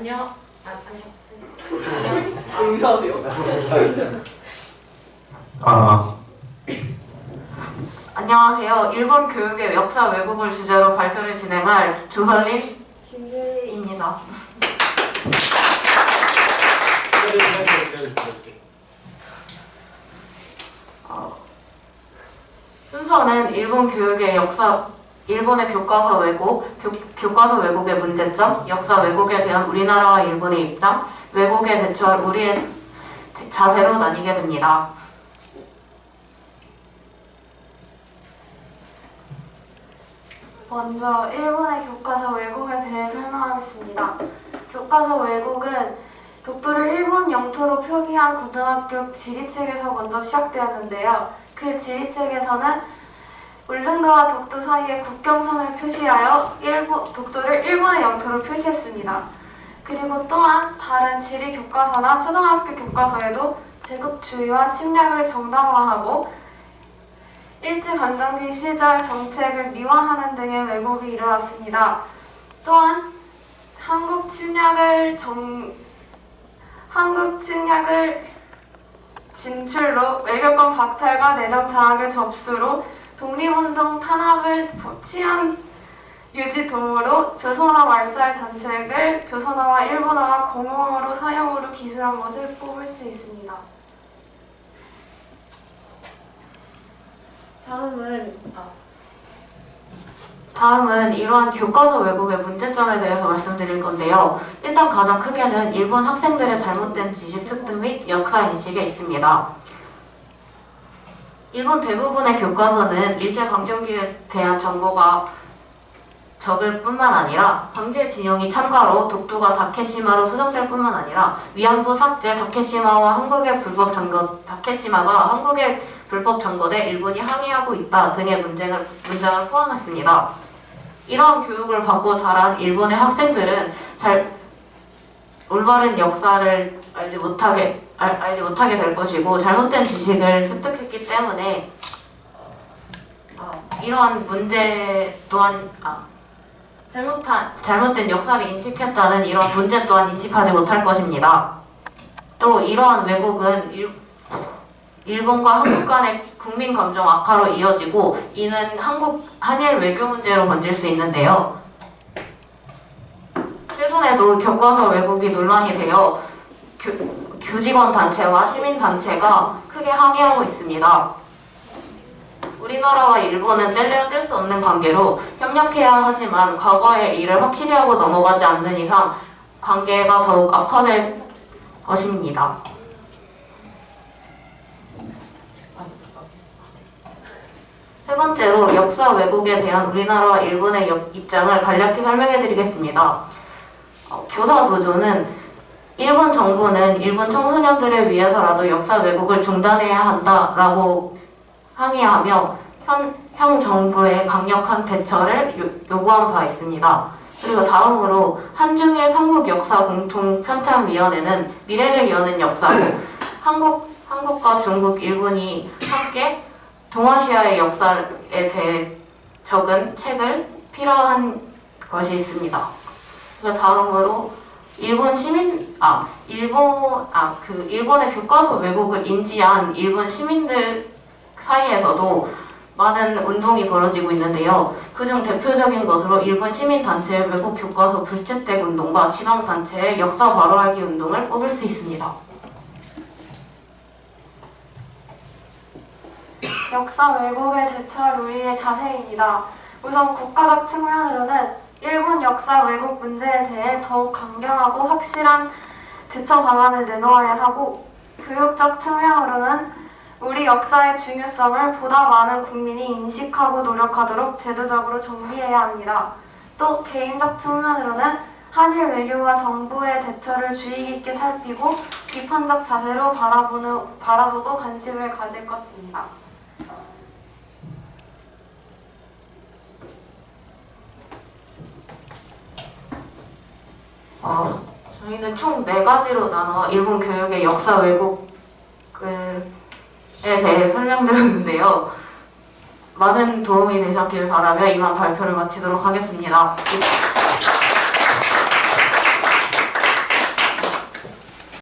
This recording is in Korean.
안녕. 인사하세요. 안녕하세요. 일본 교육의 역사 왜곡을 주제로 발표를 진행할 조설린 김재희입니다. 순서는 일본 교육의 일본의 교과서 왜곡, 교과서 왜곡의 문제점, 역사 왜곡에 대한 우리나라와 일본의 입장, 왜곡에 대처할 우리의 자세로 나뉘게 됩니다. 먼저 일본의 교과서 왜곡에 대해 설명하겠습니다. 교과서 왜곡은 독도를 일본 영토로 표기한 고등학교 지리책에서 먼저 시작되었는데요. 그 지리책에서는 울릉도와 독도 사이에 국경선을 표시하여 독도를 일본의 영토로 표시했습니다. 그리고 또한 다른 지리 교과서나 초등학교 교과서에도 제국주의와 침략을 정당화하고 일제강점기 시절 정책을 미화하는 등의 왜곡이 일어났습니다. 또한 한국 침략을 진출로 외교권 박탈과 내정 장악을 접수로 독립운동 탄압을 취한 유지 도모로 조선어 말살 정책을 조선어와 일본어와 공용어로 사용으로 기술한 것을 뽑을 수 있습니다. 다음은 이러한 교과서 왜곡의 문제점에 대해서 말씀드릴 건데요. 일단 가장 크게는 일본 학생들의 잘못된 지식 습득 및 역사 인식에 있습니다. 일본 대부분의 교과서는 일제강점기에 대한 정보가 적을 뿐만 아니라 황제진용이 참가로 독도가 다케시마로 수정될 뿐만 아니라 위안부 삭제, 다케시마가 한국의 불법 점거돼 일본이 항의하고 있다 등의 문장을 포함했습니다. 이러한 교육을 받고 자란 일본의 학생들은 올바른 역사를 알지 못하게 될 것이고 잘못된 지식을 습득했기 때문에 이러한 문제 또한 잘못된 역사를 인식했다는 이런 문제 또한 인식하지 못할 것입니다. 또 이러한 왜곡은 일본과 한국 간의 국민 감정 악화로 이어지고 이는 한일 외교 문제로 번질 수 있는데요. 최근에도 교과서 왜곡이 논란이 되어 교직원 단체와 시민 단체가 크게 항의하고 있습니다. 우리나라와 일본은 뗄래야 뗄 수 없는 관계로 협력해야 하지만 과거의 일을 확실히 하고 넘어가지 않는 이상 관계가 더욱 악화될 것입니다. 세 번째로 역사 왜곡에 대한 우리나라와 일본의 입장을 간략히 설명해 드리겠습니다. 교사 노조는 일본 정부는 일본 청소년들을 위해서라도 역사 왜곡을 중단해야 한다라고 항의하며 현 정부의 강력한 대처를 요구한 바 있습니다. 그리고 다음으로 한중일 삼국역사공통편찬위원회는 미래를 여는 역사로 한국과 중국, 일본이 함께 동아시아의 역사에 대해 적은 책을 필요한 것이 있습니다. 그리고 다음으로 일본의 교과서 왜곡을 인지한 일본 시민들 사이에서도 많은 운동이 벌어지고 있는데요. 그중 대표적인 것으로 일본 시민단체의 왜곡 교과서 불채택 운동과 지방단체의 역사 바로알기 운동을 꼽을 수 있습니다. 역사 왜곡에 대처할 우리의 자세입니다. 우선 국가적 측면으로는 일본 역사 왜곡 문제에 대해 더욱 강경하고 확실한 대처 방안을 내놓아야 하고, 교육적 측면으로는 우리 역사의 중요성을 보다 많은 국민이 인식하고 노력하도록 제도적으로 정비해야 합니다. 또 개인적 측면으로는 한일 외교와 정부의 대처를 주의 깊게 살피고 비판적 자세로 바라보고 관심을 가질 것입니다. 저희는 총 4가지로 나눠 일본 교육의 역사 왜곡에 대해 설명드렸는데요. 많은 도움이 되셨길 바라며 이만 발표를 마치도록 하겠습니다.